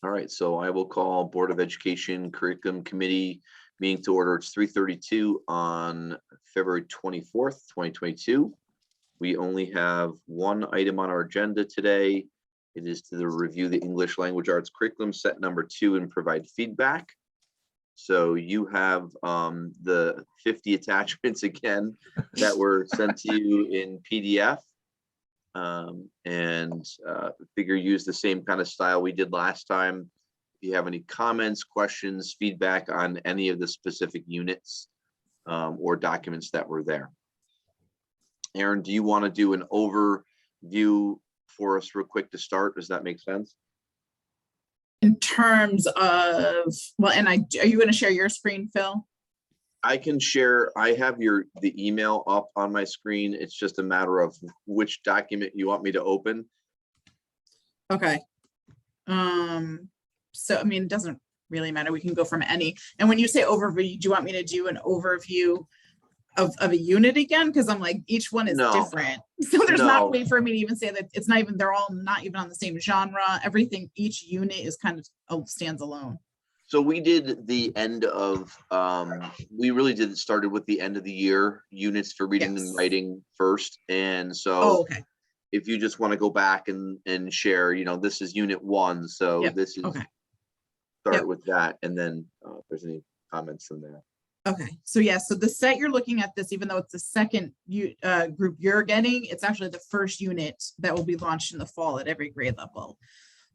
All right, so I will call Board of Education Curriculum Committee meeting to order. It's 3:32 on February 24th, 2022. We only have one item on our agenda today. It is to review the English Language Arts curriculum set number 2 and provide feedback. So you have the 50 attachments again that were sent to you in PDF. Figure use the same kind of style we did last time. If you have any comments, questions, feedback on any of the specific units or documents that were there. Aaron, do you want to do an overview for us real quick to start? Does that make sense? In terms of, well, and are you going to share your screen, Phil? I can share. I have the email up on my screen. It's just a matter of which document you want me to open. Okay. So I mean, it doesn't really matter. We can go from any. And when you say overview, do you want me to do an overview of a unit again? Because I'm like, each one is different. So there's not a way for me to even say that it's not even, they're all not even on the same genre. Everything, each unit is kind of stands alone. So we did the end of, we really started with the end of the year units for reading and writing first. And so if you just want to go back and share, this is unit 1. So this is start with that. And then if there's any comments from there. Okay, so so the set you're looking at this, even though it's the second group you're getting, it's actually the first unit that will be launched in the fall at every grade level.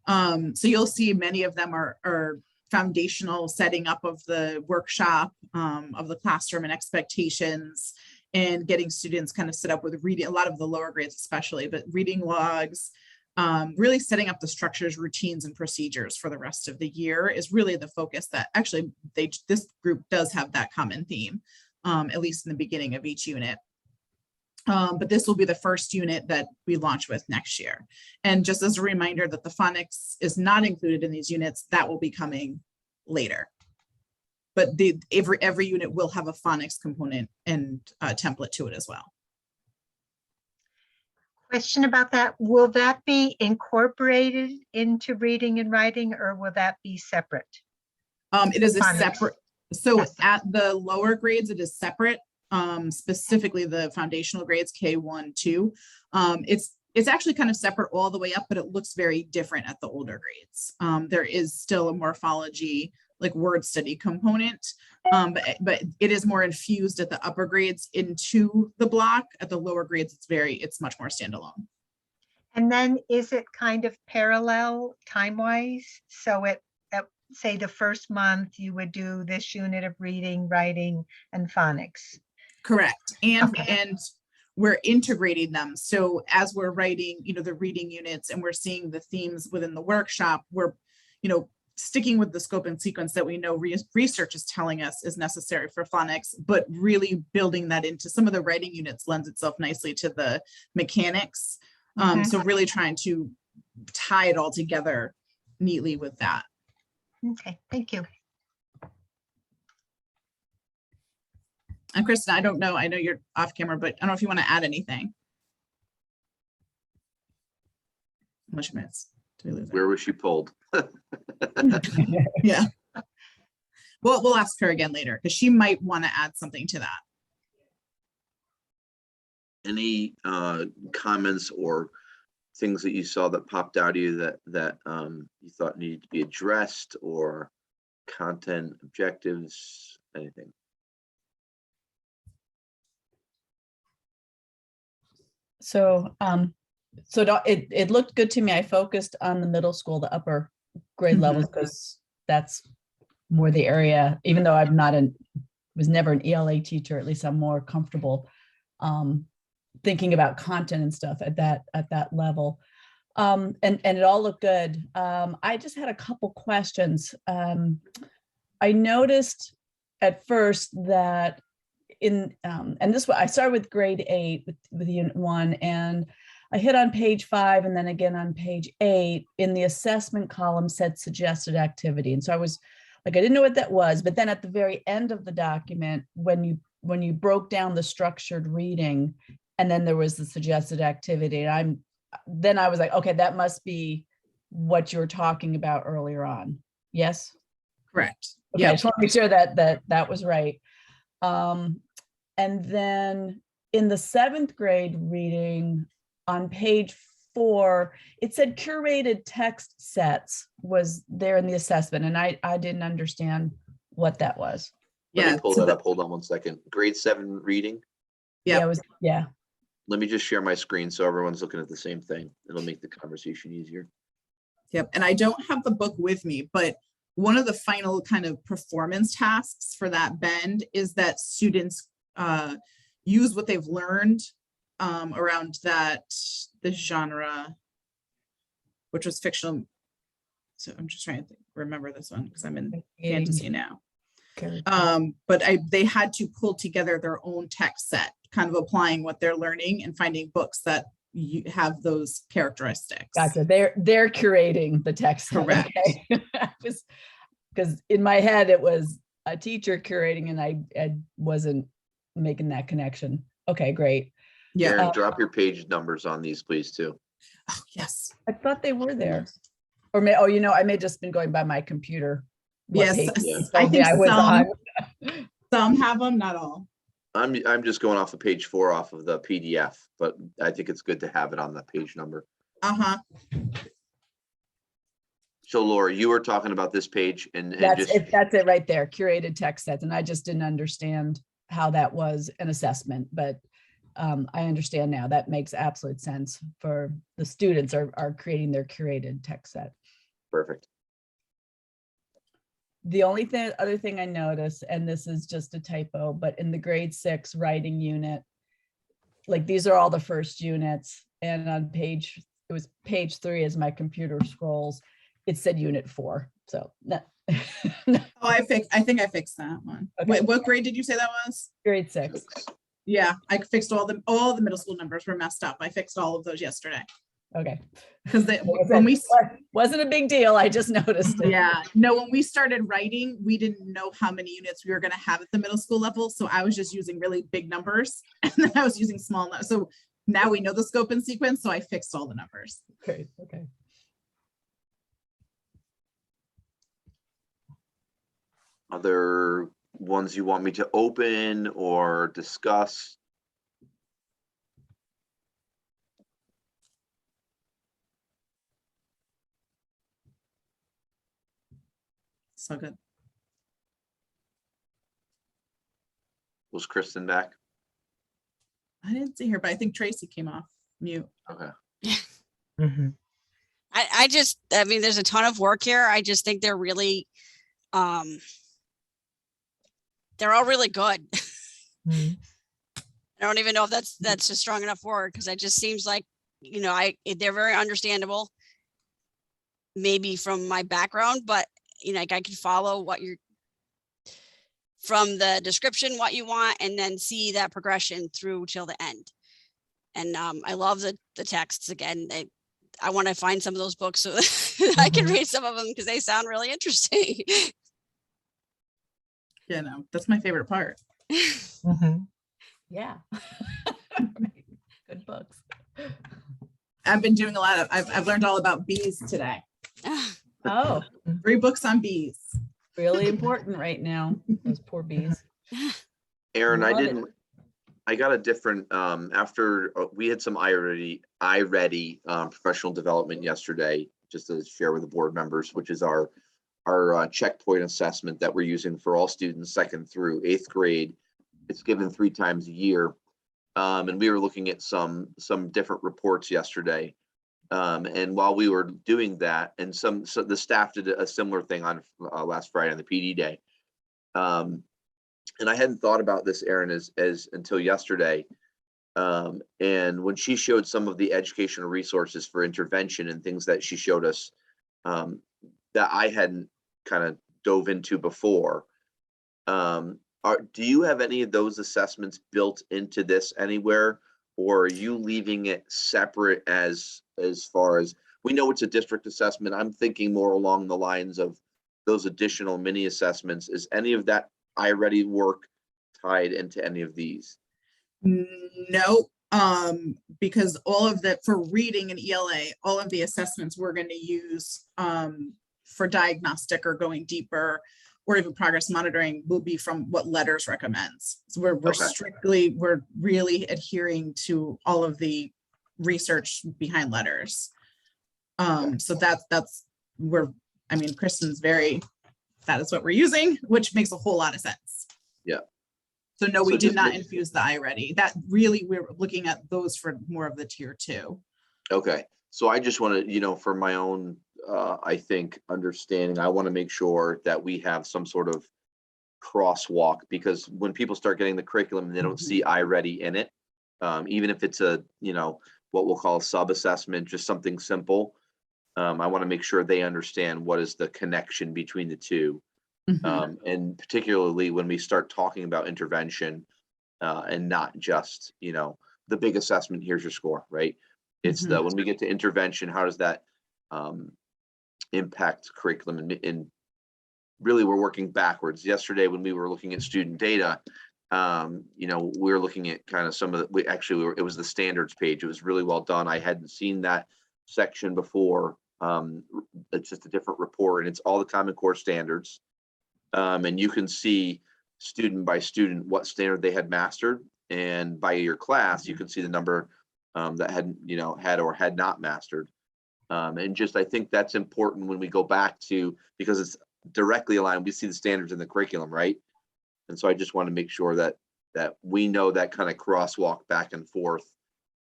So you'll see many of them are foundational setting up of the workshop, of the classroom and expectations, and getting students kind of set up with reading, a lot of the lower grades especially, but reading logs, really setting up the structures, routines, and procedures for the rest of the year is really the focus that actually this group does have that common theme, at least in the beginning of each unit. But this will be the first unit that we launch with next year. And just as a reminder that the phonics is not included in these units, that will be coming later. But every unit will have a phonics component and template to it as well. Question about that. Will that be incorporated into reading and writing, or will that be separate? It is a separate. So at the lower grades, it is separate. Specifically the foundational grades K1, 2. It's actually kind of separate all the way up, but it looks very different at the older grades. There is still a morphology, like word study component, but it is more infused at the upper grades into the block. At the lower grades, it's much more standalone. And then is it kind of parallel time-wise? So at say the first month you would do this unit of reading, writing, and phonics. Correct. And we're integrating them. So as we're writing, the reading units, and we're seeing the themes within the workshop, we're, sticking with the scope and sequence that we know research is telling us is necessary for phonics, but really building that into some of the writing units lends itself nicely to the mechanics. So really trying to tie it all together neatly with that. Okay, thank you. And Kristen, I don't know, I know you're off camera, but I don't know if you want to add anything. How much minutes did we lose? Where was she pulled? Yeah. Well, we'll ask her again later because she might want to add something to that. Any comments or things that you saw that popped out of you that you thought needed to be addressed, or content objectives, anything? So it looked good to me. I focused on the middle school, the upper grade levels, because that's more the area, even though was never an ELA teacher, at least I'm more comfortable thinking about content and stuff at that level. And it all looked good. I just had a couple questions. I noticed at first that and I started with grade 8 with unit 1, and I hit on page 5 and then again on page 8 in the assessment column said suggested activity. And so I was like, I didn't know what that was, but then at the very end of the document, when you broke down the structured reading, and then there was the suggested activity, and I was like, okay, that must be what you were talking about earlier on. Yes? Correct. Okay, I Yeah. just want to make sure that was right. And then in the 7th grade reading on page 4, it said curated text sets was there in the assessment, and I didn't understand what that was. Let Yeah. me pull so that up. Hold on one second. Grade 7 reading. Yeah. Yeah. Let me just share my screen so everyone's looking at the same thing. It'll make the conversation easier. Yep. And I don't have the book with me, but one of the final kind of performance tasks for that bend is that students use what they've learned around the genre, which was fictional. So I'm just trying to remember this one because I'm in fantasy now. But they had to pull together their own text set, kind of applying what they're learning and finding books that you have those characteristics. Gotcha. They're curating the text. Correct. Okay. Because in my head it was a teacher curating, and I wasn't making that connection. Okay, great. Yeah. Aaron, drop your page numbers on these, please, too. Oh, yes. I thought they were there. Or I may just been going by my computer. what Yes. page Yeah. you I told me think was on. some have them, not all. I'm just going off of page 4 off of the PDF, but I think it's good to have it on the page number. Uh-huh. So Laura, you were talking about this page and That's just it. That's it right there. Curated text sets. And I just didn't understand how that was an assessment, but I understand now. That makes absolute sense for the students are creating their curated text set. perfect. The only other thing I noticed, and this is just a typo, but in the grade 6 writing unit, like these are all the first units, and on page 3 as my computer scrolls, it said unit 4. So no. Oh, I think I fixed that one. Okay. Wait, what grade did you say that was? Grade 6. Yeah, I fixed all the middle school numbers were messed up. I fixed all of those yesterday. Okay. Because when we Wasn't a big deal. I just noticed it. yeah, no, when we started writing, we didn't know how many units we were going to have at the middle school level. So I was just using really big numbers, and then I was using small numbers. So now we know the scope and sequence. So I fixed all the numbers. Great. Okay. Other ones you want me to open or discuss? So good. Was Kristen back? I didn't see her, but I think Tracy came off mute. Okay. Mhm. I mean, there's a ton of work here. I just think they're really, they're all really good. Mhm. I don't even know if that's a strong enough word, because it just seems like, they're very understandable. Maybe from my background, but like I can follow what you're from the description, what you want, and then see that progression through till the end. And I love the texts again. I want to find some of those books so that I can read some of them because they sound really interesting. Yeah, no, that's my favorite part. Mhm. Yeah. Good books. I've been doing a lot of. I've learned all about bees today. Oh, 3 books on bees. really important right now. Those poor bees. Aaron, Love it. I got a different, after we had some iReady professional development yesterday, just to share with the board members, which is our checkpoint assessment that we're using for all students 2nd through 8th grade. It's given 3 times a year. And we were looking at some different reports yesterday. And while we were doing that, and so the staff did a similar thing on last Friday on the PD day. And I hadn't thought about this, Aaron, as until yesterday. And when she showed some of the educational resources for intervention and things that she showed us that I hadn't kind of dove into before. Do you have any of those assessments built into this anywhere, or are you leaving it separate as far as we know it's a district assessment? I'm thinking more along the lines of those additional mini assessments. Is any of that iReady work tied into any of these? No, Because all of the, for reading and ELA, all of the assessments we're going to use for diagnostic or going deeper or even progress monitoring will be from what Letters recommends. So we're Okay. strictly, we're really adhering to all of the research behind Letters. So that's we're, I mean, Kristen's very, that is what we're using, which makes a whole lot of sense. Yeah. So no, we So did just not make- infuse the iReady. That really, we're looking at those for more of the tier 2. Okay, so I just want to, you know, for my own, I think, understanding, I want to make sure that we have some sort of crosswalk, because when people start getting the curriculum and they don't see iReady in it, even if it's a, you know, what we'll call a sub-assessment, just something simple, I want to make sure they understand what is the connection between the two. And particularly when we start talking about intervention, and not just, you know, the big assessment, here's your score, right? It's the, when we get to intervention, how does that impact curriculum? And really we're working backwards. Yesterday, when we were looking at student data, you know, we were looking at kind of some of the, it was the standards page. It was really well done. I hadn't seen that section before. It's just a different report, and it's all the Common Core standards. And you can see student by student what standard they had mastered, and by your class you can see the number that had, you know, had or had not mastered. And just, I think that's important when we go back to, because it's directly aligned, we see the standards in the curriculum, right? And so I just want to make sure that we know that kind of crosswalk back and forth,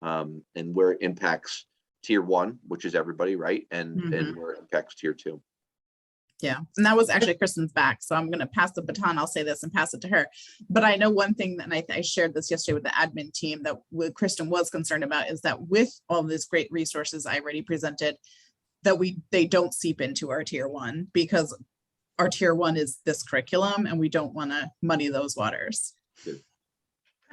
and where it impacts tier 1, which is everybody, right? And where it impacts tier 2. Yeah, and that was actually Kristen's back. So I'm going to pass the baton. I'll say this and pass it to her. But I know one thing that I shared this yesterday with the admin team that what Kristen was concerned about is that with all these great resources I already presented, that they don't seep into our tier 1, because our tier 1 is this curriculum and we don't want to muddy those waters. Could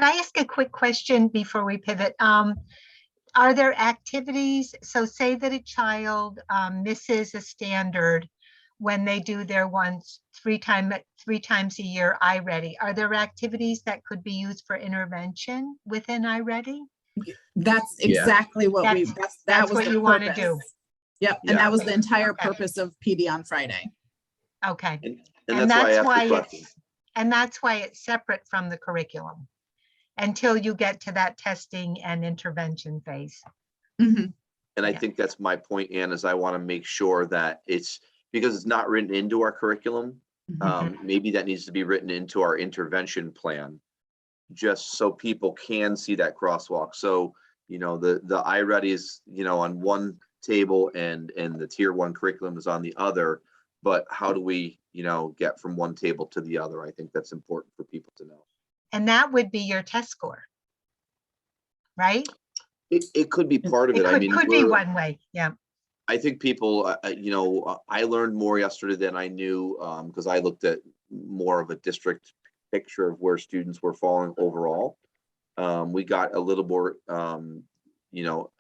I ask a quick question before we pivot? Are there activities, so say that a child misses a standard when they do their three times a year iReady, are there activities that could be used for intervention within iReady? That's exactly what that's what you want to do. Yep, and that was the entire purpose of PD on Friday. Okay. And that's why it's separate from the curriculum until you get to that testing and intervention phase. And I think that's my point, Ann, is I want to make sure that it's, because it's not written into our curriculum, maybe that needs to be written into our intervention plan, just so people can see that crosswalk. So, you know, the iReady is, you know, on one table and the tier 1 curriculum is on the other, but how do we, you know, get from one table to the other? I think that's important for people to know. And that would be your test score, right? It could be part of it. I mean, could be one way. Yeah. I think people, you know, I learned more yesterday than I knew, because I looked at more of a district picture of where students were falling overall. We got a little more, you know,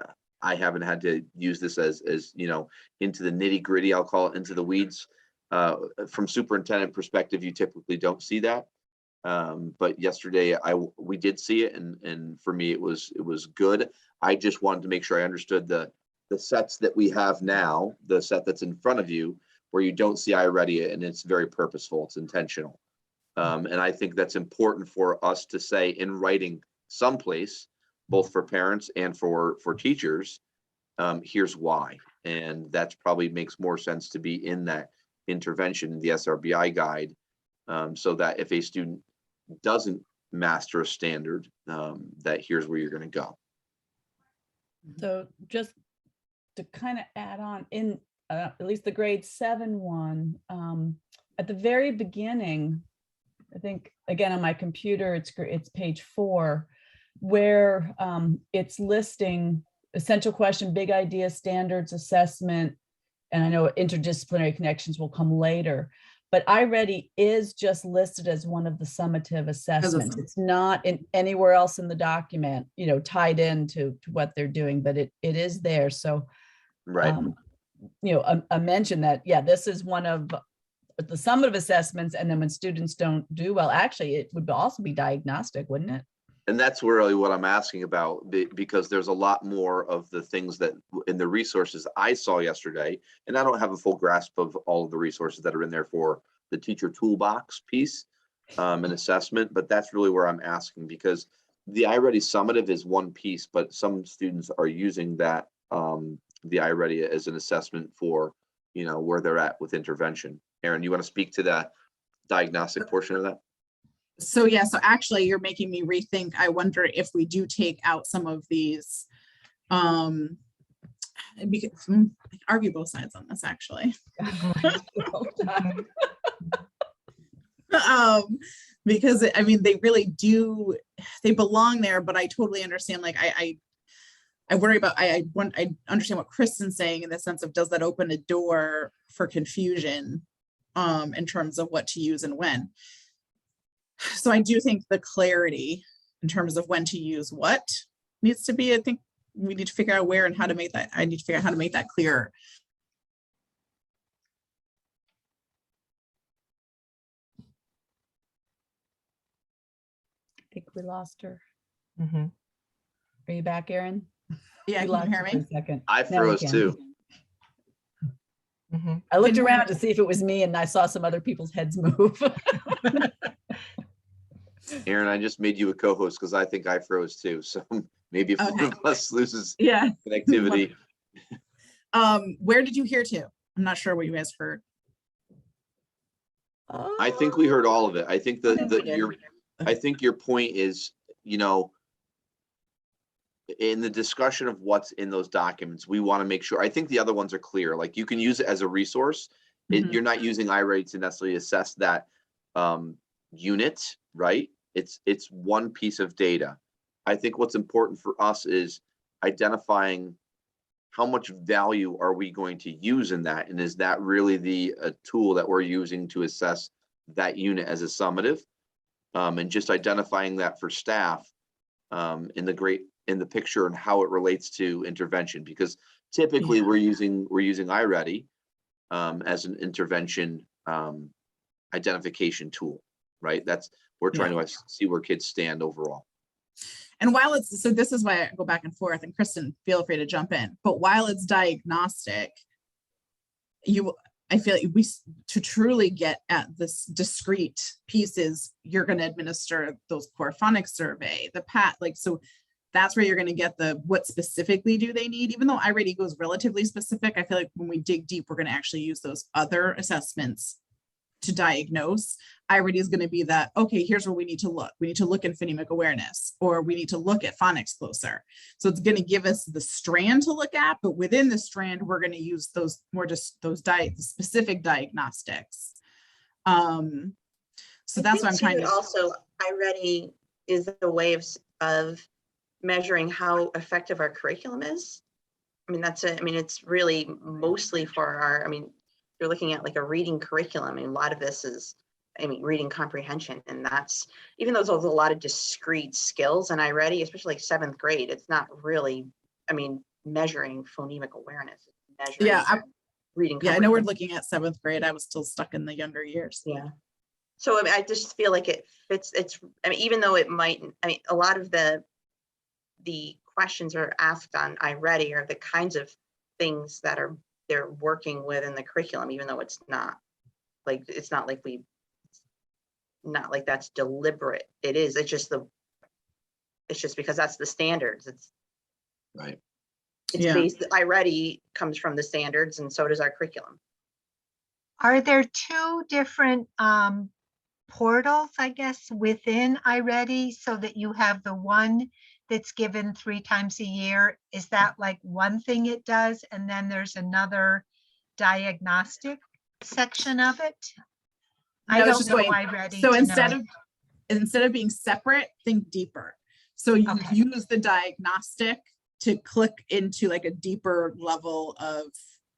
I haven't had to use this as you know, into the nitty gritty, I'll call it, into the weeds. From superintendent perspective, you typically don't see that. But yesterday we did see it, and for me it was good. I just wanted to make sure I understood the sets that we have now, the set that's in front of you, where you don't see iReady, and it's very purposeful, it's intentional. And I think that's important for us to say in writing someplace, both for parents and for teachers, here's why. And that probably makes more sense to be in that intervention, the SRBI guide, so that if a student doesn't master a standard, that here's where you're going to go. So just to kind of add on, in at least the grade 7 one, at the very beginning, I think, again, on my computer, it's page 4, where it's listing essential question, big idea, standards, assessment, and I know interdisciplinary connections will come later, but iReady is just listed as one of the summative assessments. It's not in anywhere else in the document, you know, tied into what they're doing, but it is there. So, right. You know, I mentioned that, yeah, this is one of the summative assessments. And then when students don't do well, actually, it would also be diagnostic, wouldn't it? And that's really what I'm asking about, because there's a lot more of the things that in the resources I saw yesterday, and I don't have a full grasp of all of the resources that are in there for the teacher toolbox piece and assessment, but that's really where I'm asking, because the iReady summative is one piece, but some students are using that, the iReady as an assessment for, where they're at with intervention. Erin, you want to speak to that diagnostic portion of that? So yeah, so actually you're making me rethink. I wonder if we do take out some of these, because I argue both sides on this actually. Because I mean, they really do, they belong there, but I totally understand. Like I worry about, I understand what Kristen's saying in the sense of, does that open a door for confusion in terms of what to use and when? So I do think the clarity in terms of when to use what needs to be, I think we need to figure out where and how to make that, I need to figure out how to make that clearer. I think we lost her. Mhm. Are you back, Erin? Yeah, We can lost you hear you for me? a second. I Now we froze can. too. Mhm. I looked Can you- around to see if it was me and I saw some other people's heads move. Erin, I just made you a co-host because I think I froze too. So maybe if one Okay. of us loses Yeah. connectivity. Where did you hear to? I'm not sure what you guys heard. I think we heard all of it. I think I think we did. I think your point is, in the discussion of what's in those documents, we want to make sure, I think the other ones are clear. Like you can use it as a resource. Mhm. You're not using iReady to necessarily assess that unit, right? It's one piece of data. I think what's important for us is identifying how much value are we going to use in that? And is that really the tool that we're using to assess that unit as a summative? And just identifying that for staff in the picture and how it relates to intervention, because typically we're using iReady as an intervention identification tool, right? We're trying to see where kids stand overall. And while it's, so this is why I go back and forth, and Kristen, feel free to jump in, but while it's diagnostic, I feel like to truly get at this discrete pieces, you're going to administer those core phonics survey, the PAT, so that's where you're going to get the, what specifically do they need? Even though iReady goes relatively specific, I feel like when we dig deep, we're going to actually use those other assessments to diagnose. iReady is going to be that, okay, here's where we need to look. We need to look in phonemic awareness, or we need to look at phonics closer. So it's going to give us the strand to look at, but within the strand, we're going to use those more just those specific diagnostics. So that's what I'm trying to. Also, iReady is a way of measuring how effective our curriculum is. I mean, it's really mostly for our, you're looking at like a reading curriculum. A lot of this is, reading comprehension. And that's, even though there's a lot of discrete skills in iReady, especially like 7th grade, it's not really, measuring phonemic awareness. Measuring reading. Yeah, I know we're looking at 7th grade. I was still stuck in the younger years. Yeah. So I just feel like it fits, even though it might, a lot of the questions are asked on iReady are the kinds of things that they're working with in the curriculum, even though it's not like that's deliberate. It is, it's just because that's the standards. It's right. It's based, iReady comes from the standards, and so does our curriculum. Are there two different portals, I guess, within iReady, so that you have the one that's given 3 times a year? Is that like one thing it does, and then there's another diagnostic section of it? I don't know iReady. So instead of being separate, think deeper. So you use the diagnostic to click into like a deeper level of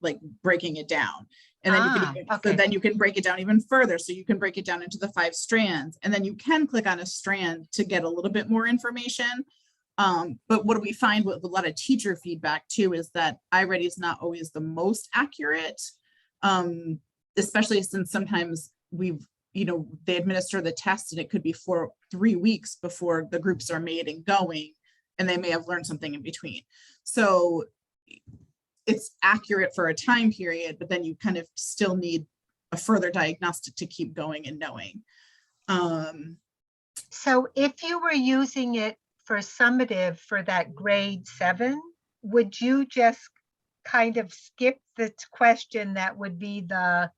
like breaking it down. And then so then you can break it down even further. So you can break it down into the 5 strands, and then you can click on a strand to get a little bit more information. But what do we find with a lot of teacher feedback too is that iReady is not always the most accurate, especially since sometimes we've, they administer the test and it could be for 3 weeks before the groups are made and going, and they may have learned something in between. So it's accurate for a time period, but then you kind of still need a further diagnostic to keep going and knowing. So if you were using it for summative for that grade 7, would you just kind of skip the question that would be the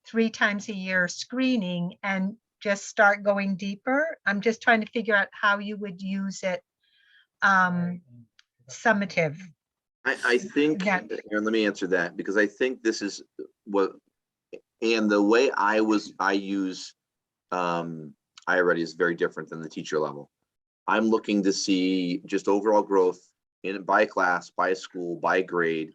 3 times a year screening and just start going deeper? I'm just trying to figure out how you would use it summative. I think, Yeah. and let me answer that, because I think this is what, and the way I use iReady is very different than the teacher level. I'm looking to see just overall growth by class, by school, by grade,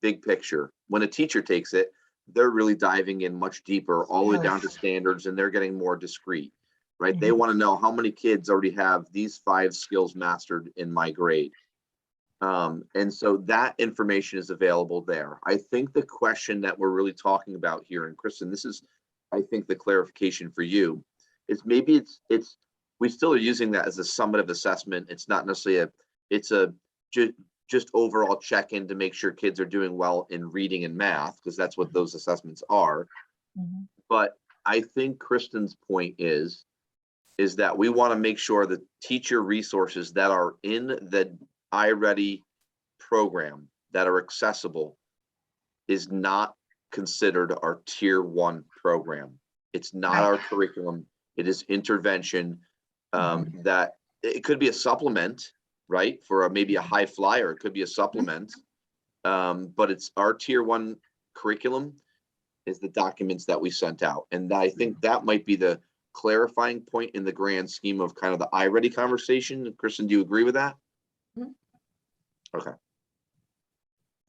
big picture. When a teacher takes it, they're really diving in much deeper, all the way down to standards, and they're getting more discrete, right? They want to know how many kids already have these 5 skills mastered in my grade. And so that information is available there. I think the question that we're really talking about here, and Kristen, this is, I think, the clarification for you, is maybe it's we still are using that as a summative assessment. It's not necessarily it's a just overall check-in to make sure kids are doing well in reading and math, because that's what those assessments are. But I think Kristen's point is that we want to make sure the teacher resources that are in the iReady program that are accessible is not considered our tier 1 program. It's not our curriculum. It is intervention. That it could be a supplement, right? For maybe a high flyer, it could be a supplement. But it's our tier 1 curriculum is the documents that we sent out. And I think that might be the clarifying point in the grand scheme of kind of the iReady conversation. Kristen, do you agree with that? Okay.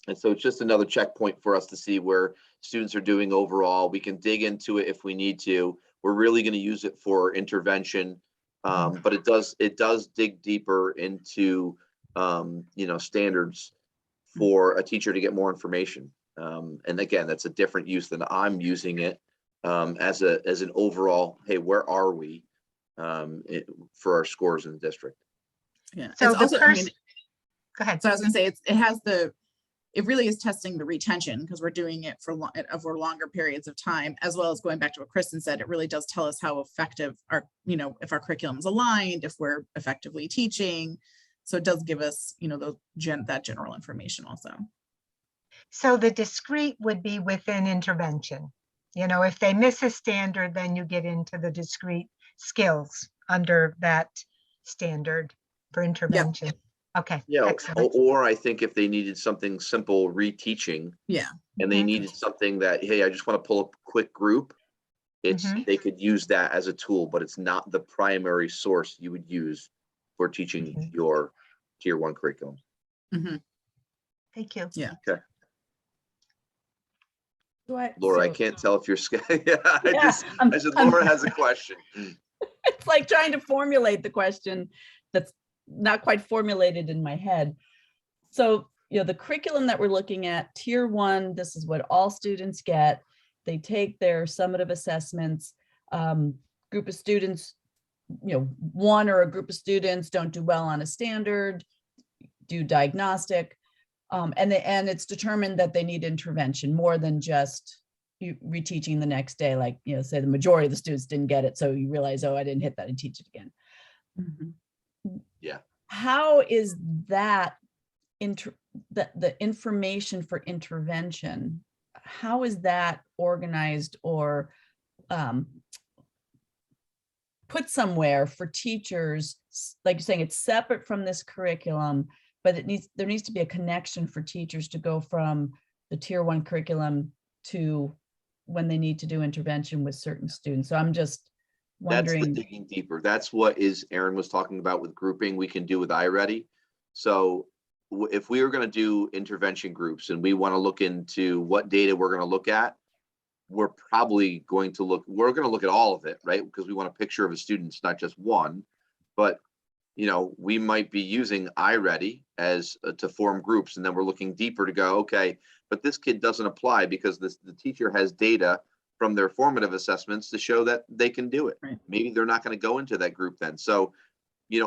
And so it's just another checkpoint for us to see where students are doing overall. We can dig into it if we need to. We're really going to use it for intervention, but it does dig deeper into standards for a teacher to get more information. And again, that's a different use than I'm using it as an overall. Hey, where are we for our scores in the district? Yeah. So It's also, go ahead. So I was going to say it really is testing the retention, because we're doing it over longer periods of time, as well as going back to what Kristen said. It really does tell us how effective if our curriculum is aligned, if we're effectively teaching. So it does give us, that general information also. So the discrete would be within intervention. If they miss a standard, then you get into the discrete skills under that standard for intervention. Okay. Yeah, excellent. or I think if they needed something simple reteaching, and they needed something that, hey, I just want to pull up a quick group, they could use that as a tool, but it's not the primary source you would use for teaching your tier 1 curriculum. Thank you. Yeah. Okay. Laura, I can't tell if you're scared. I said Laura has a question. It's like trying to formulate the question that's not quite formulated in my head. So, the curriculum that we're looking at, tier 1, this is what all students get. They take their summative assessments. Group of students, one or a group of students don't do well on a standard, do diagnostic. And it's determined that they need intervention more than just reteaching the next day. Like, say the majority of the students didn't get it. So you realize, oh, I didn't hit that and teach it again. Yeah. How is that the information for intervention? How is that organized or put somewhere for teachers? Like you're saying, it's separate from this curriculum, but there needs to be a connection for teachers to go from the tier 1 curriculum to when they need to do intervention with certain students. So I'm just wondering. That's the digging deeper. That's what Erin was talking about with grouping we can do with iReady. So if we are going to do intervention groups and we want to look into what data we're going to look at, we're going to look at all of it, right? Because we want a picture of a student, it's not just one. But we might be using iReady as to form groups, and then we're looking deeper to go, okay, but this kid doesn't apply because the teacher has data from their formative assessments to show that they can do it. Right. Maybe they're not going to go into that group then. So,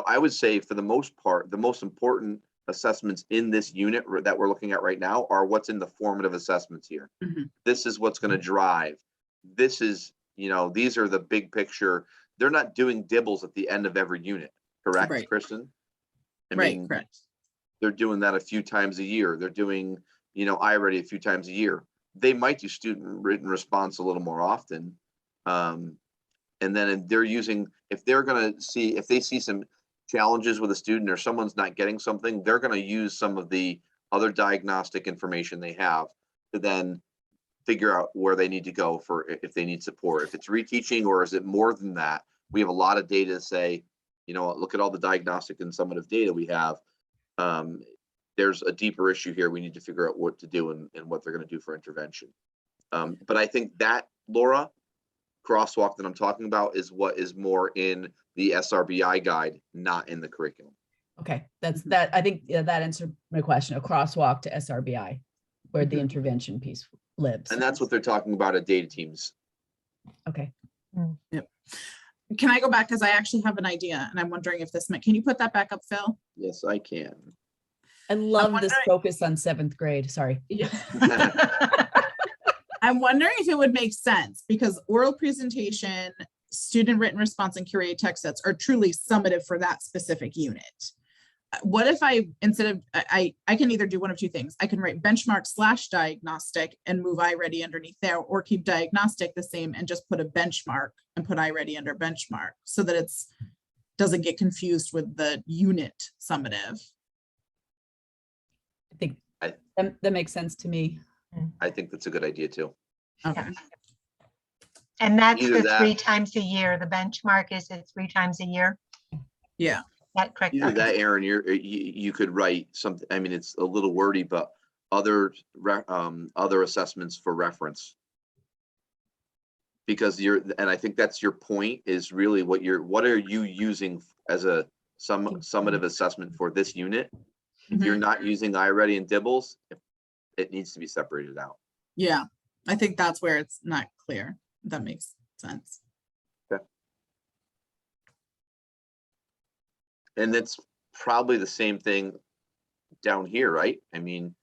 I would say for the most part, the most important assessments in this unit that we're looking at right now are what's in the formative assessments here. Mhm. This is what's going to drive. This is, these are the big picture. They're not doing dibbles at the end of every unit, correct, Right. Kristen? I Right, mean, correct. they're doing that a few times a year. They're doing, iReady a few times a year. They might do student written response a little more often. And then they're using, if they see some challenges with a student or someone's not getting something, they're going to use some of the other diagnostic information they have to then figure out where they need to go for if they need support. If it's reteaching or is it more than that? We have a lot of data to say, look at all the diagnostic and summative data we have. There's a deeper issue here. We need to figure out what to do and what they're going to do for intervention. But I think that, Laura, crosswalk that I'm talking about is what is more in the SRBI guide, not in the curriculum. Okay, that. I think that answered my question, a crosswalk to SRBI, where the Mhm. intervention piece lives. And that's what they're talking about at data teams. Okay. Can I go back? Because I actually have an idea and I'm wondering if can you put that back up, Phil? Yes, I can. I love this wondering- focus on 7th grade. Sorry. I'm wondering if it would make sense because oral presentation, student written response, and curated text sets are truly summative for that specific unit. What if instead of, I can either do one of two things. I can write benchmark/diagnostic and move iReady underneath there, or keep diagnostic the same and just put a benchmark and put iReady under benchmark so that doesn't get confused with the unit summative. I think I- that makes sense to me. I think that's a good idea too. Okay. And that's Either the that- 3 times a year. The benchmark is at 3 times a year. Yeah. That correct? Either that, Aaron, you could write something. I mean, it's a little wordy, but other assessments for reference. Because and I think that's your point, is really what are you using as a summative assessment for this unit? If you're not using iReady and dibbles, it needs to be separated out. Yeah, I think that's where it's not clear. That makes sense. And it's probably the same thing down here, right? I mean,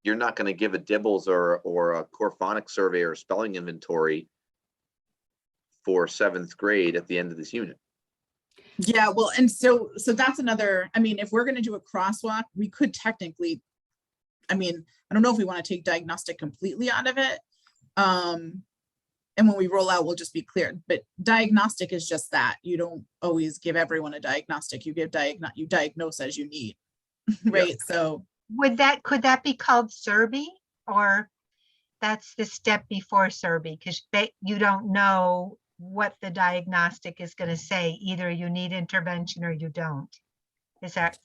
you're not going to give a dibbles or a core phonics survey or spelling inventory for 7th grade at the end of this unit. Yeah, well, and so that's another, I mean, if we're going to do a crosswalk, we could technically, I mean, I don't know if we want to take diagnostic completely out of it. And when we roll out, we'll just be clear, but diagnostic is just that. You don't always give everyone a diagnostic. You you diagnose as you need, right? So Could that be called Survey, or that's the step before Survey? Because you don't know what the diagnostic is going to say. Either you need intervention or you don't. Is that?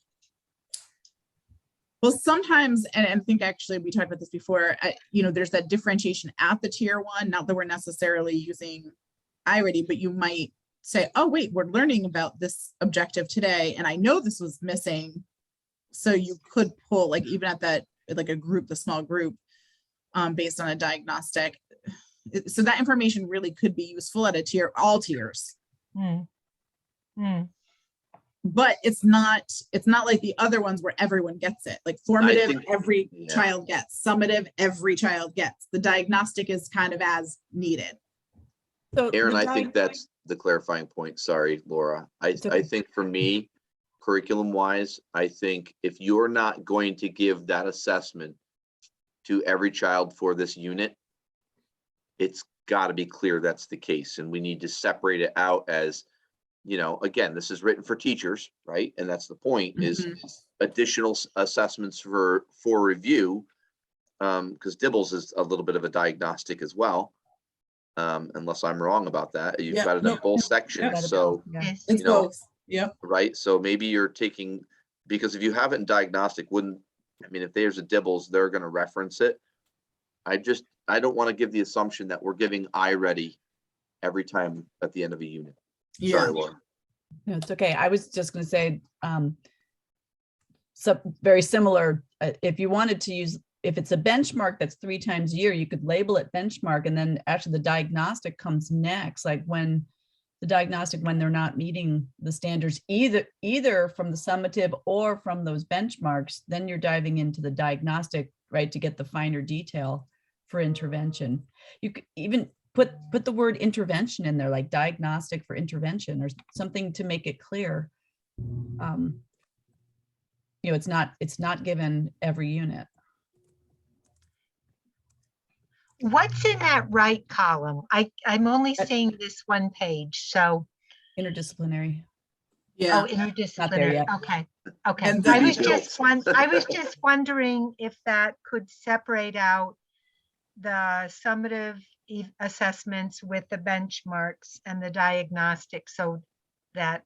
well, sometimes, and I think actually we talked about this before, there's that differentiation at the tier 1, not that we're necessarily using iReady, but you might say, oh, wait, we're learning about this objective today. And I know this was missing. So you could pull, like, even at that, like a group, the small group, based on a diagnostic. So that information really could be useful at all tiers. But it's not like the other ones where everyone gets it. Like formative, every child gets. Summative, every child gets. The diagnostic is kind of as needed. So Aaron, the I think that's the clarifying point. Sorry, Laura. I think for me, curriculum wise, I think if you're not going to give that assessment to every child for this unit, it's got to be clear that's the case. And we need to separate it out as, again, this is written for teachers, right? And that's the point, is additional assessments for review, because dibbles is a little bit of a diagnostic as well. Unless I'm wrong about that. You've got it in both sections. So, Yes. It's both. Yep. right. So maybe you're taking, because if you have it in diagnostic, if there's a dibbles, they're going to reference it. I don't want to give the assumption that we're giving iReady every time at the end of a unit. Yeah. Sorry, Laura. No, it's okay. I was just going to say, so very similar. If you wanted to use if it's a benchmark that's 3 times a year, you could label it benchmark, and then actually the diagnostic comes next, like when the diagnostic, when they're not meeting the standards, either from the summative or from those benchmarks, then you're diving into the diagnostic, right, to get the finer detail for intervention. You could even put the word intervention in there, like diagnostic for intervention or something to make it clear. You know, it's not given every unit. What's in that right column? I'm only seeing this one page, so, Interdisciplinary. Yeah. oh, interdisciplinary, yet. okay, okay. And I the was details. I was just wondering if that could separate out the summative assessments with the benchmarks and the diagnostic, so that,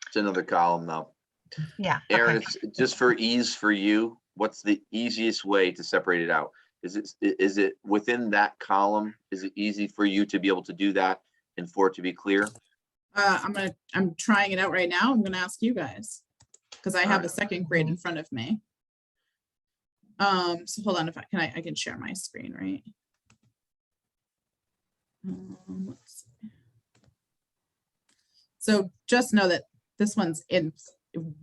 It's another column now. yeah. Aaron, okay. it's just for ease for you. What's the easiest way to separate it out? Is it within that column? Is it easy for you to be able to do that and for it to be clear? I'm trying it out right now. I'm gonna ask you guys, because I have a second grade in front of me. So hold on, if I can share my screen, right? Let's see. So just know that this one's in,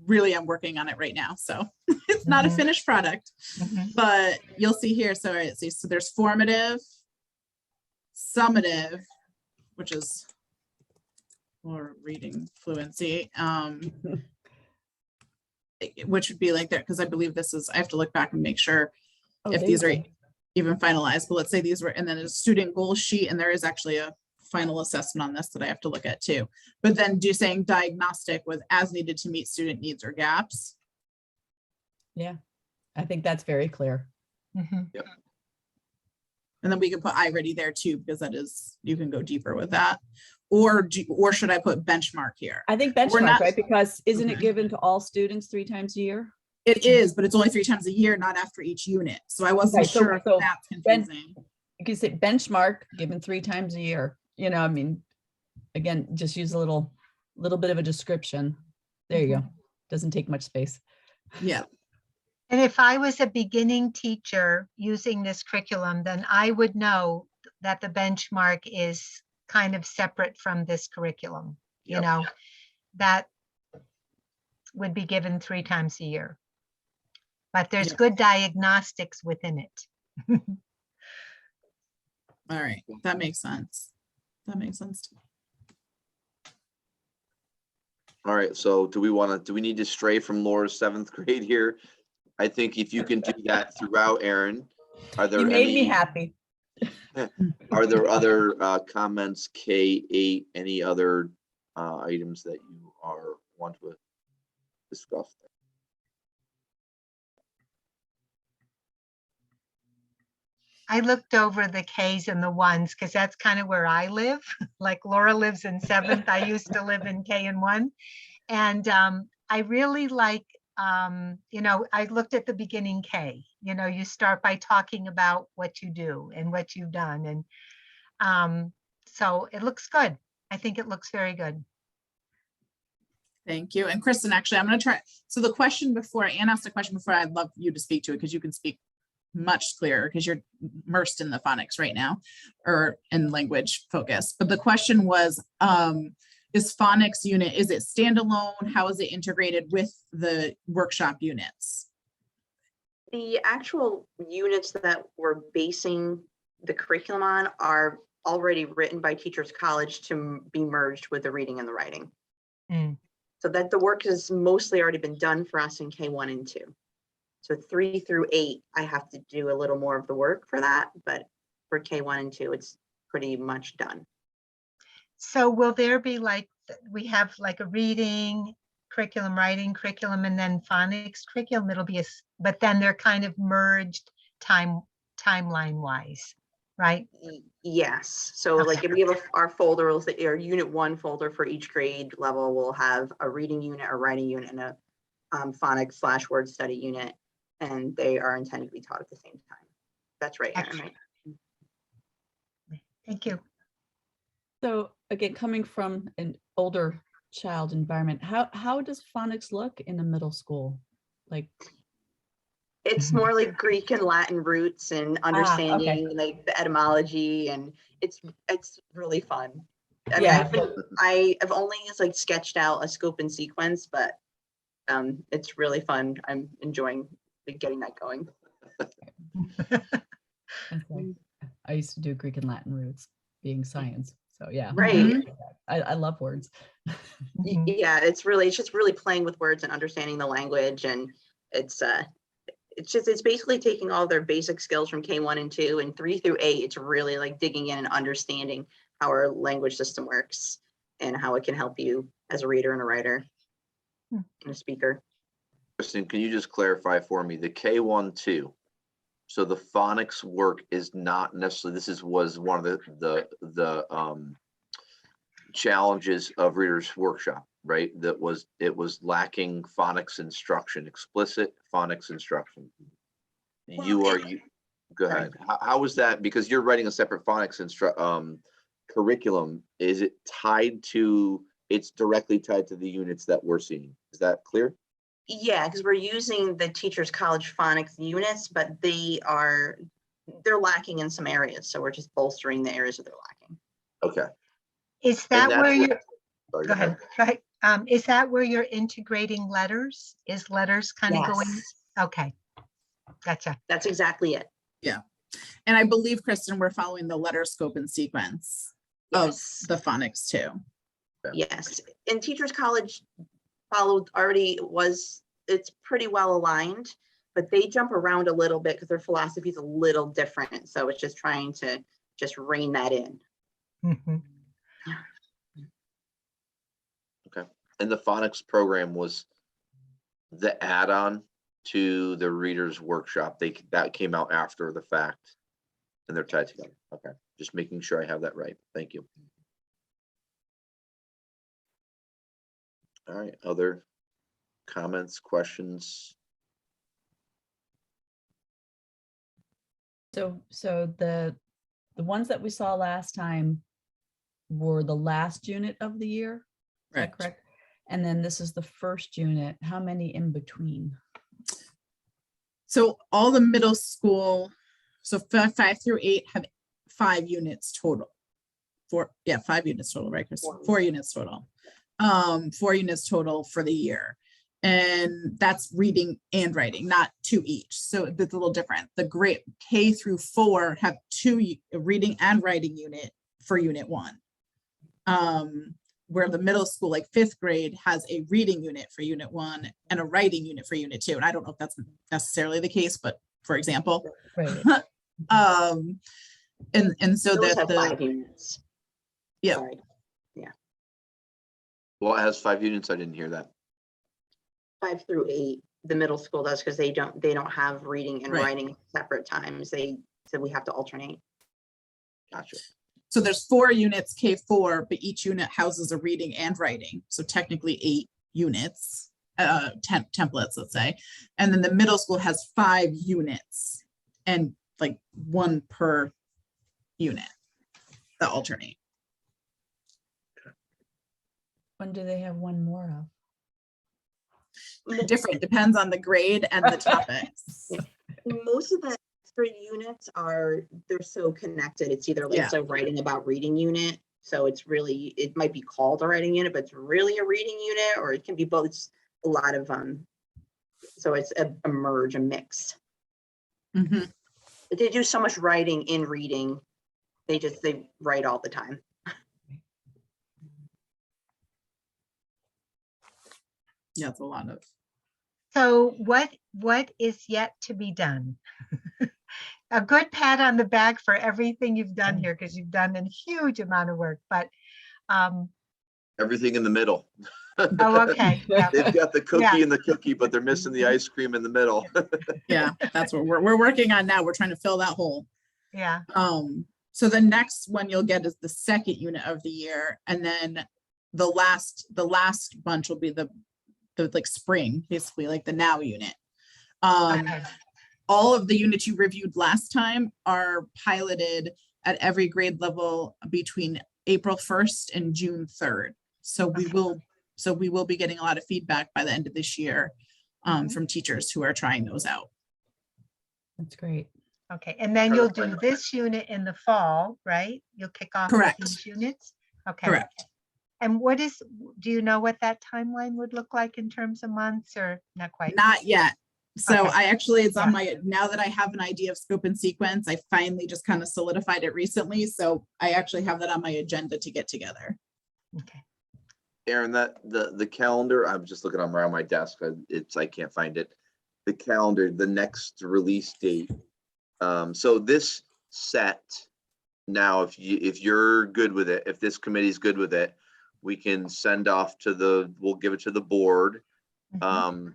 really, I'm working on it right now. So it's not a Mhm. finished product, Mhm. but you'll see here. So, all right, see, so there's formative, summative, which is for reading fluency, which would be like that, because I believe this is, I have to look back and make sure Oh, if there these you are go. even finalized, but let's say these were, and then a student goal sheet, and there is actually a final assessment on this that I have to look at too. But then saying diagnostic was as needed to meet student needs or gaps. Yeah, I think that's very clear. Mhm. And then we can put iReady there too, because that is, you can go deeper with that. Or should I put benchmark here? I think We're benchmark, not- right? Because isn't it Okay. given to all students 3 times a year? It is, but it's only 3 times a year, not after each unit. So I wasn't Right, so- sure if so that's ben- confusing. You could say benchmark given 3 times a year. You know, I mean, again, just use a little bit of a description. There you go. Doesn't take much space. Yeah, And if I was a beginning teacher using this curriculum, then I would know that the benchmark is kind of separate from this curriculum. You Yep. know, that would be given 3 times a year. But there's Yeah. good diagnostics within it. all right, that makes sense. That makes sense to me. All right, so do we need to stray from Laura's 7th grade here? I think if you can do that throughout, Aaron, are there You made me any, happy. are there other comments, K8, any other items that you want to discuss? I looked over the Ks and the 1s because that's kind of where I live. Like Laura lives in 7th. I used to live in K and 1. And I really like, you know, I looked at the beginning K. You know, you start by talking about what you do and what you've done. And so it looks good. I think it looks very good. Thank you. And Kristen, actually, I'm going to try. So the question before, Anne asked a question before, I'd love you to speak to it because you can speak much clearer because you're immersed in the phonics right now or in language focus. But the question was, is phonics unit, is it standalone? How is it integrated with the workshop units? The actual units that we're basing the curriculum on are already written by Teachers College to be merged with the reading and the writing. Mm. So that the work has mostly already been done for us in K1 and 2. So 3 through 8, I have to do a little more of the work for that, but for K1 and 2, it's pretty much done. So will there be like, we have like a reading curriculum, writing curriculum, and then phonics curriculum? It'll be but then they're kind of merged timeline wise, right? Yes. So like if we have our folder, our unit 1 folder for each grade level will have a reading unit, a writing unit, and a phonics / word study unit, and they are intended to be taught at the same time. That's right, Aaron, right? Thank you. So again, coming from an older child environment, how does phonics look in a middle school? Like, It's Mhm. more like Greek and Latin roots and understanding like the etymology, and it's really fun. I mean, Yeah. I've only like sketched out a scope and sequence, but it's really fun. I'm enjoying getting that going. Okay. I used to do Greek and Latin roots being science. So yeah. Right. I love words. Yeah, it's just really playing with words and understanding the language, and it's basically taking all their basic skills from K1 and 2 and 3 through 8. It's really like digging in and understanding how our language system works and how it can help you as a reader and a writer and a speaker. Kristen, can you just clarify for me the K1-2? So the phonics work is not necessarily, was one of the challenges of Reader's Workshop, right? It was lacking phonics instruction, explicit phonics instruction. Well, Go sorry. ahead. How was that? Because you're writing a separate phonics curriculum. Is it tied to? It's directly tied to the units that we're seeing. Is that clear? Yeah, because we're using the Teachers College phonics units, but they're lacking in some areas. So we're just bolstering the areas that they're lacking. Okay. Is that that's where what- you're, Sorry, go ahead, go ahead. Is that where you're integrating letters? Is letters kind of going? Yes, Okay, gotcha. that's exactly it. And I believe, Kristen, we're following the letter scope and sequence of Yes. the phonics too. Yes, and Teachers College it's pretty well aligned, but they jump around a little bit because their philosophy is a little different. So it's just trying to just rein that in. Mhm. Okay. And the phonics program was the add-on to the Reader's Workshop. That came out after the fact, and they're tied together. Okay. Just making sure I have that right. Thank you. All right. Other comments, questions? So the ones that we saw last time were the last unit of the year. Is that correct? And then this is the first unit. How many in between? So all the middle school, so 5 through 8 have 5 units total. 5 units total, right, Chris? 4 units total. 4 units total for the year. And that's reading and writing, not 2 each. So it's a little different. The grade K through 4 have 2 reading and writing unit for unit 1. Where the middle school, like 5th grade, has a reading unit for unit 1 and a writing unit for unit 2. And I don't know if that's necessarily the case, but for example, Right. and so Those that have 5 units. Yeah. Sorry. Well, it has 5 units. I didn't hear that. 5 through 8, the middle school does, because they don't have reading and Right. writing at separate times. So we have to alternate. Gotcha. So there's 4 units K4, but each unit houses a reading and writing. So technically 8 units, templates, let's say. And then the middle school has 5 units and like 1 per unit that alternate. When do they have one more of? Different, depends on the grade and the topics. Most of the extra units they're so connected. It's either like it's a writing about reading unit. So it might be called a writing unit, but it's really a reading unit, or it can be both. It's a lot of so it's a merge, a mix. Mhm. They do so much writing in reading. They write all the time. Yeah, it's a lot of. So what is yet to be done? A good pat on the back for everything you've done here, because you've done a huge amount of work, but Everything in the middle. oh, okay. Yeah. They've got the cookie Yeah. and the cookie, but they're missing the ice cream in the middle. Yeah, that's what we're working on now. We're trying to fill that hole. Yeah. So the next one you'll get is the 2nd unit of the year, and then the last bunch will be the like spring, basically like the now unit. Okay. All of the units you reviewed last time are piloted at every grade level between April 1st and June 3rd. So we will be getting a lot of feedback by the end of this year from teachers who are trying those out. That's great. Okay, and then Try to you'll find do out. this unit in the fall, right? You'll kick off with Correct. these units? Okay. Correct. And do you know what that timeline would look like in terms of months or not quite? Not yet. So Okay. it's on Yeah. my, now that I have an idea of scope and sequence, I finally just kind of solidified it recently. So I actually have that on my agenda to get together. Okay. Aaron, that the calendar, I'm just looking around my desk. I can't find it. The calendar, the next release date. So this set, now, if you're good with it, if this committee's good with it, we can send off we'll give it to the board. Mhm.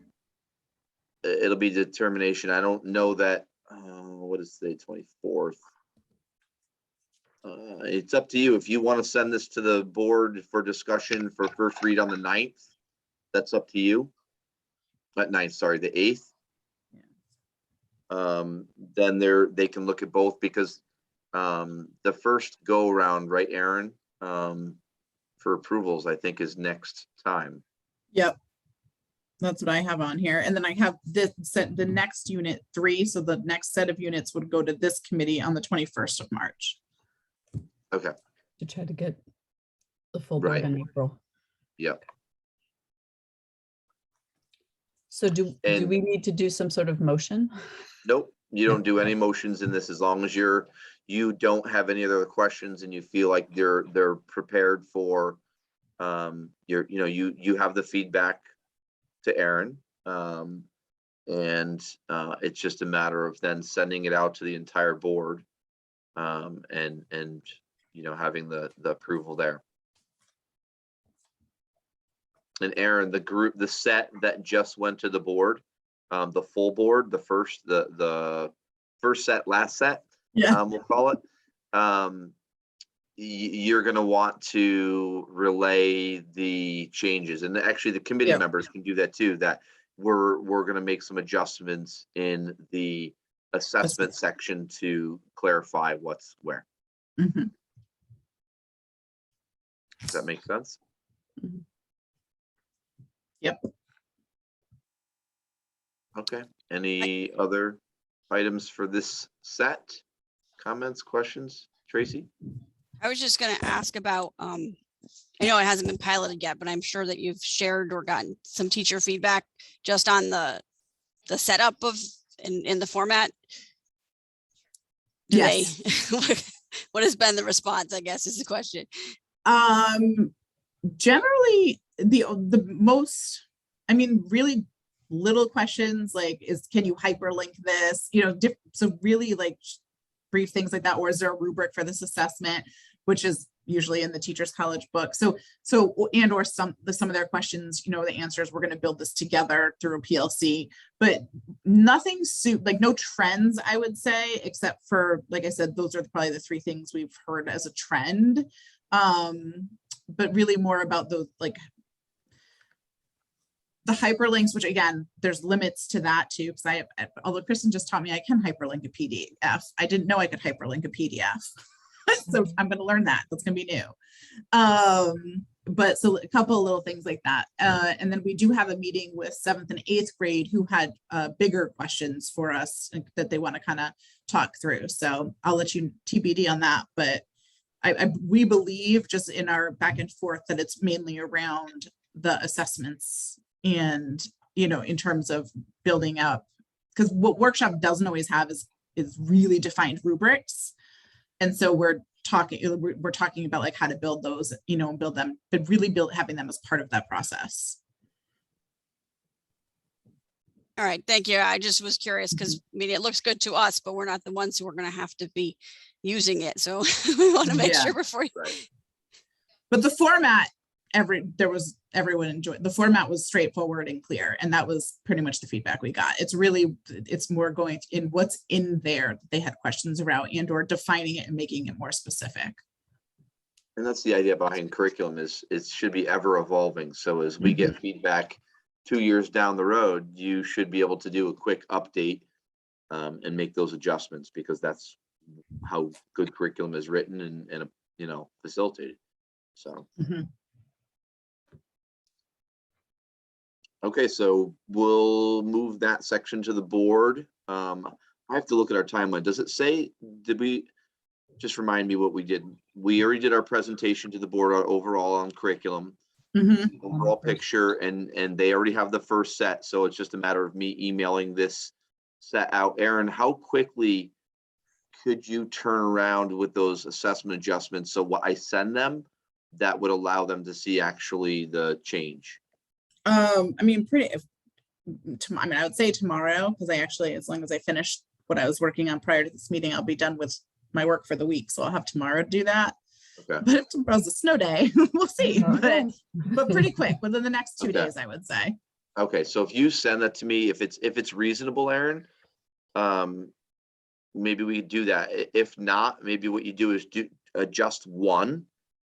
It'll be determination. I don't know that, what is the 24th? It's up to you. If you want to send this to the board for discussion for first read on the 9th, that's up to you. Not 9th, sorry, the 8th. Then they can look at both, because the first go around, right, Aaron, for approvals, I think is next time. Yep. That's what I have on here. And then I have this set, the next unit 3. So the next set of units would go to this committee on the 21st of March. Okay. To try to get the full board Right. in April. Yep. So do And- we need to do some sort of motion? Nope, you don't do any motions in this, as long as you don't have any other questions and you feel like they're prepared for, you have the feedback to Aaron. And it's just a matter of then sending it out to the entire board, and having the approval there. And Aaron, the set that just went to the board, the full board, the first set, last set, Yeah. we'll call it. You're going to want to relay the changes, and actually the committee Yep. members can do that too. That we're going to make some adjustments in the assessment section to clarify what's where. Mhm. Does that make sense? Mhm. Yep. Okay. Any other items for this set? Comments, questions? Tracy? I was just gonna ask about, I know it hasn't been piloted yet, but I'm sure that you've shared or gotten some teacher feedback just on the setup of in the format. Yes. What has been the response, I guess, is the question. Generally the most, really little questions like can you hyperlink this, so really like brief things like that, or is there a rubric for this assessment, which is usually in the Teachers College book. So and or some of their questions, the answers, we're going to build this together through a PLC, but nothing like no trends, I would say, except for, like I said, those are probably the 3 things we've heard as a trend. But really more about those, like the hyperlinks, which again, there's limits to that too, because although Kristen just taught me I can hyperlink a PDF, I didn't know I could hyperlink a PDF. So I'm going to learn that. That's going to be new. But so a couple of little things like that. And then we do have a meeting with 7th and 8th grade who had bigger questions for us that they want to kind of talk through. So I'll let you TBD on that. But we believe, just in our back and forth, that it's mainly around the assessments and, in terms of building up, because what workshop doesn't always have is really defined rubrics. And so we're talking about like how to build those, and build them, but really having them as part of that process. All right, thank you. I just was curious because it looks good to us, but we're not the ones who are going to have to be using it. So we want to make Yeah. sure before you. Right. But the format, everyone enjoyed. The format was straightforward and clear, and that was pretty much the feedback we got. It's more going in what's in there that they had questions around, and or defining it and making it more specific. And that's the idea behind curriculum, is it should be ever evolving. So as we get feedback 2 years down the road, you should be able to do a quick update and make those adjustments, because that's how good curriculum is written and facilitated. So. Okay, so we'll move that section to the board. I have to look at our timeline. Does it say, did we, just remind me what we did? We already did our presentation to the board overall on curriculum, Mhm. overall picture, and they already have the first set. So it's just a matter of me emailing this set out. Aaron, how quickly could you turn around with those assessment adjustments? So what I send them, that would allow them to see actually the change. I mean, I mean, I would say tomorrow, because I actually, as long as I finish what I was working on prior to this meeting, I'll be done with my work for the week. So I'll have tomorrow to do that. Okay. But if tomorrow's a snow day, we'll see. Okay. But pretty quick, within the next 2 Okay. days, I would say. Okay, so if you send that to me, if it's reasonable, Aaron, maybe we do that. If not, maybe what you do is adjust one,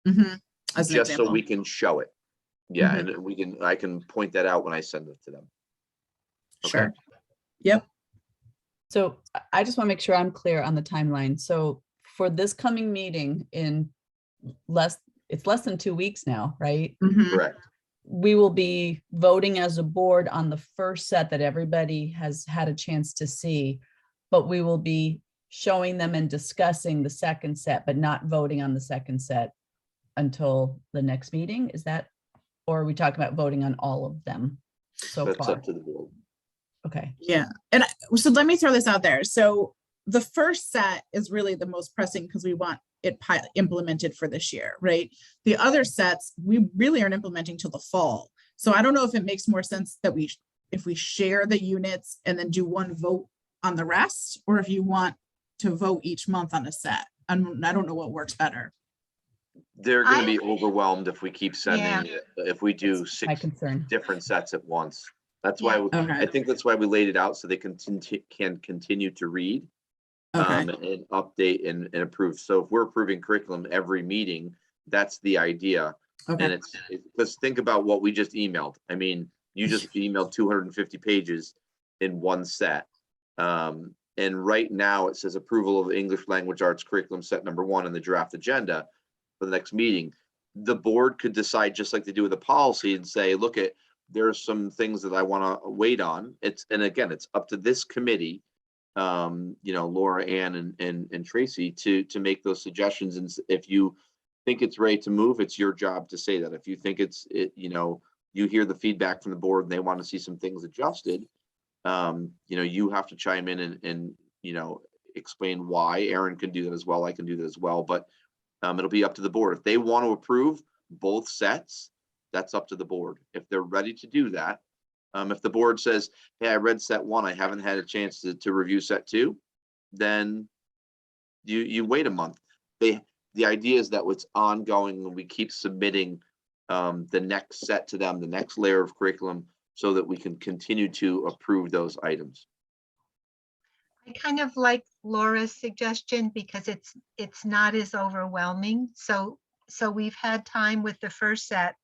Mhm. As an just so example. we can show it. Yeah, Mhm. and I can point that out when I send it to them. Okay. Sure. Yep. So I just want to make sure I'm clear on the timeline. So for this coming meeting in it's less than 2 weeks now, right? Mhm. Correct. We will be voting as a board on the first set that everybody has had a chance to see, but we will be showing them and discussing the second set, but not voting on the second set until the next meeting. Is that, or are we talking about voting on all of them so That's far? up to the board. Okay. Yeah. And so let me throw this out there. So the first set is really the most pressing because we want it implemented for this year, right? The other sets, we really aren't implementing till the fall. So I don't know if it makes more sense that if we share the units and then do one vote on the rest, or if you want to vote each month on a set. I don't know what works better. They're going to be overwhelmed if we keep Yeah. sending, if we do My 6 concern. different sets at once. That's Yeah. why, I Okay. think that's why we laid it out so they can continue to read. Okay. And update and approve. So if we're approving curriculum every meeting, that's the idea. And Okay. let's think about what we just emailed. I mean, you just emailed 250 pages in one set. And right now it says approval of English language arts curriculum set number 1 in the draft agenda for the next meeting. The board could decide, just like they do with the policy, and say, look, there's some things that I want to wait on. And again, it's up to this committee, Laura, Ann, and Tracy to make those suggestions. And if you think it's ready to move, it's your job to say that. If you think you hear the feedback from the board and they want to see some things adjusted, you have to chime in and explain why. Aaron can do that as well. I can do that as well, but it'll be up to the board. If they want to approve both sets, that's up to the board. If they're ready to do that, if the board says, hey, I read set 1, I haven't had a chance to review set 2, then you wait a month. The idea is that it's ongoing and we keep submitting the next set to them, the next layer of curriculum, so that we can continue to approve those items. I kind of like Laura's suggestion because it's not as overwhelming. So we've had time with the first set.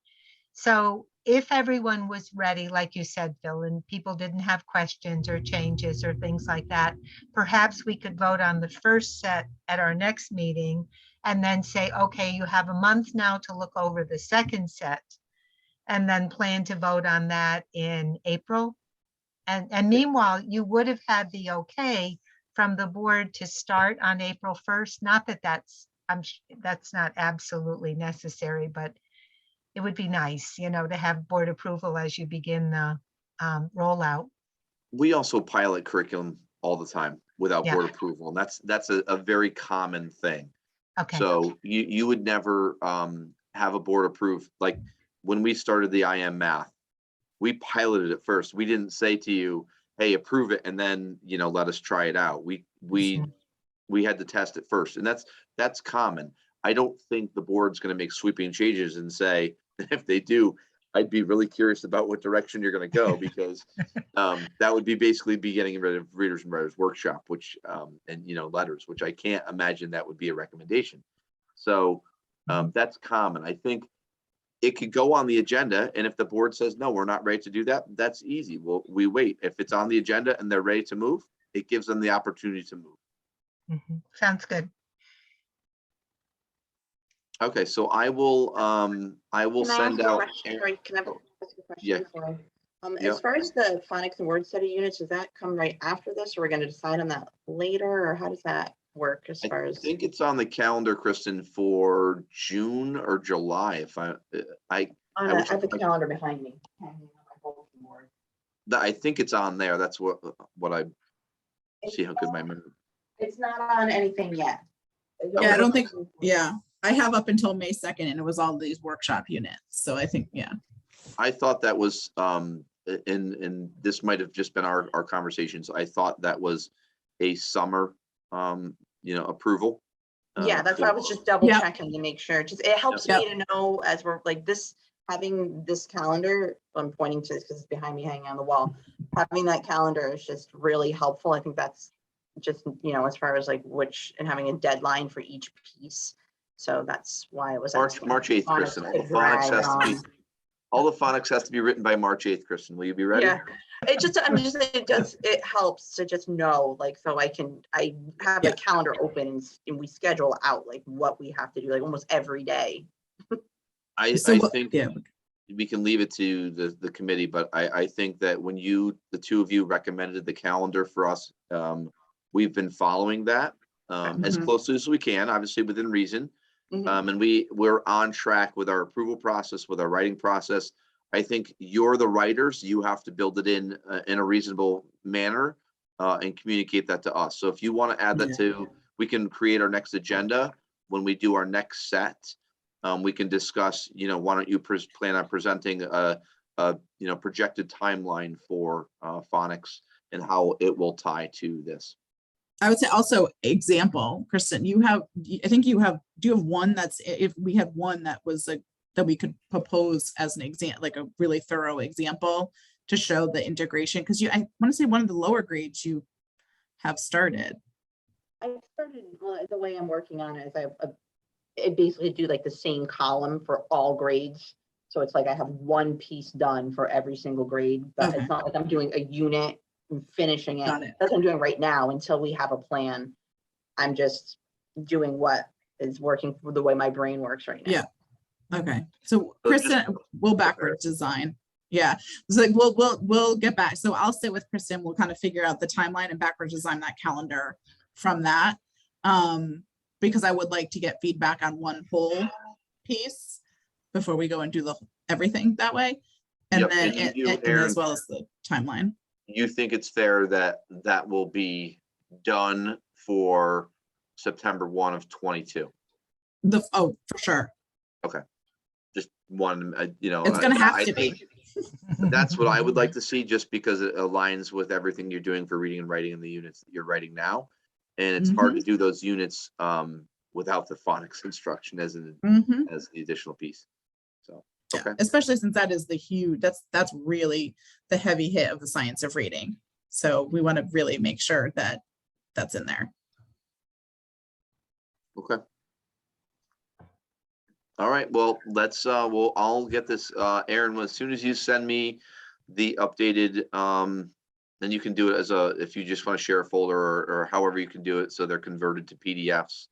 So if everyone was ready, like you said, Phil, and people didn't have questions or changes or things like that, perhaps we could vote on the first set at our next meeting and then say, okay, you have a month now to look over the second set, and then plan to vote on that in April. And meanwhile, you would have had the okay from the board to start on April 1st. Not that that's not absolutely necessary, but it would be nice, to have board approval as you begin the rollout. We also pilot curriculum all the time without Yeah. board approval, and that's a very common thing. Okay. So you would never have a board approve. Like when we started the IM math, we piloted it first. We didn't say to you, hey, approve it and then let us try it out. We had to test it first, and that's common. I don't think the board's going to make sweeping changes and say, if they do, I'd be really curious about what direction you're going to go, because that would be basically getting rid of Readers and Writers Workshop, which and letters, which I can't imagine that would be a recommendation. So that's common. I think it could go on the agenda, and if the board says no, we're not ready to do that, that's easy. We wait. If it's on the agenda and they're ready to move, it gives them the opportunity to move. Sounds good. Okay, so I will Can I send ask a out. question? Sorry, can I ask a question Yeah. before Yep. As far as the phonics and word study units, does that come right after this, or we're gonna decide on that later, or how does that work as far I as? think it's on the calendar, Kristen, for June or July. If I I wish have the I- calendar behind me. hanging on my bulletin board. I think it's on there. That's what I see how good my memory. It's not on anything yet. Yeah, I don't think, yeah, I have up until May 2nd and it was all these workshop units. So I think, yeah. I thought that was, and this might have just been our conversations. I thought that was a summer, approval. Yeah, that's why I was just double Yep. checking to make sure. Just, it helps Yep. me to know as we're like this, having this calendar, I'm pointing to this because it's behind me hanging on the wall. Having that calendar is just really helpful. I think that's just, as far as like which, and having a deadline for each piece. So that's why it was. asking March 8th, phonics Kristen. All to the phonics drag has to be, on. all the phonics has to be written by March 8th, Kristen. Will you be ready? Yeah, it helps to just know, like, so I have Yeah. a calendar open and we schedule out like what we have to do, like almost every day. I So what- think yeah. we can leave it to the committee, but I think that when the two of you recommended the calendar for us, we've been following that as Mhm. closely as we can, obviously within reason. Mhm. And we're on track with our approval process, with our writing process. I think you're the writers. You have to build it in a reasonable manner and communicate that to us. So if you want to add that to, we can create our next agenda when we do our next set. We can discuss, why don't you plan on presenting a projected timeline for phonics and how it will tie to this. I would say also example, Kristen, do you have one if we had one that was like, that we could propose as an example, like a really thorough example to show the integration? Because I want to say one of the lower grades you have started. I started, the way I'm working on it is I basically do like the same column for all grades. So it's like I have one piece done for every single grade, but Okay. it's not like I'm doing a unit and finishing it. Got it. That's what I'm doing right now until we have a plan. I'm just doing what is working for the way my brain works right now. Yeah. Okay, so So just- Kristen, we'll backwards design. Yeah, it's like we'll get back. So I'll sit with Kristen. We'll kind of figure out the timeline and backwards design that calendar from that. Because I would like to get feedback on one whole piece before we go and do everything that way. And Yep, then and you, and Aaron, as well as the timeline. you think it's fair that will be done for September 1 of 22? For sure. Just one, It's gonna have to be. That's what I would like to see, just because it aligns with everything you're doing for reading and writing in the units that you're writing now. And it's hard to do those units without the phonics instruction as Mhm. the additional piece. So, Yeah, okay. especially since that is the huge, that's really the heavy hit of the science of reading. So we want to really make sure that that's in there. Okay. All right, well, I'll get this, Aaron, as soon as you send me the updated, then you can do it if you just want to share a folder or however you can do it, so they're converted to PDFs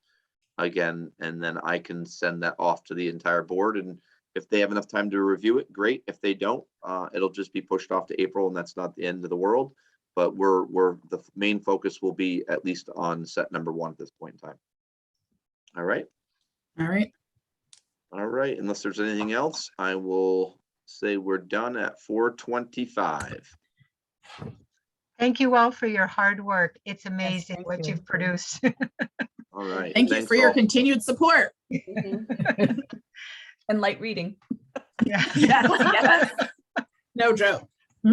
again, and then I can send that off to the entire board, and if they have enough time to review it, great. If they don't, it'll just be pushed off to April, and that's not the end of the world, but the main focus will be at least on set number 1 at this point in time. All right. All right. All right, unless there's anything else, I will say we're done at 4:25. Thank you all for your hard work. It's amazing thank what you. you've produced. All right. Thank you thanks for your all. continued support. Mhm. And light reading. Yeah. Yes, yes. No joke.